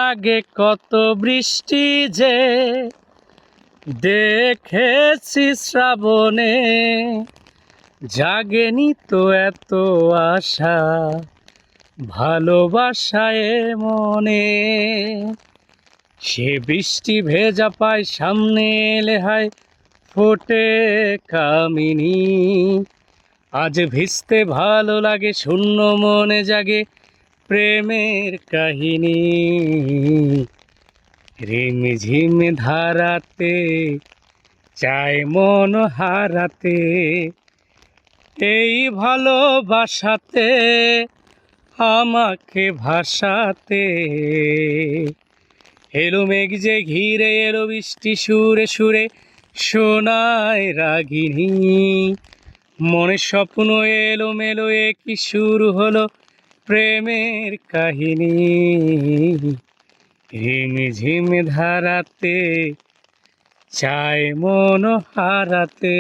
আগে কত বৃষ্টি যে দেখেছি শ্রাবণে, জাগেনি তো এত আশা ভালোবাসায় মনে। সে বৃষ্টি ভেজা পায় সামনে এলে হায় ফোটে কামিনী। আজ ভিজতে ভালো লাগে শূন্য মনে জাগে প্রেমের কাহিনী। রিমঝিম ধারাতে চায় মন হারাতে, এই ভালোবাসাতে আমাকে ভাসাতে। এলো মেঘ যে ঘিরে এলো বৃষ্টি সুরে সুরে শোনায় রাগিনী। মনে স্বপ্ন এলো মেলো কি শুরু হলো প্রেমের কাহিনী। রিমঝিম ধারাতে চায় মন হারাতে।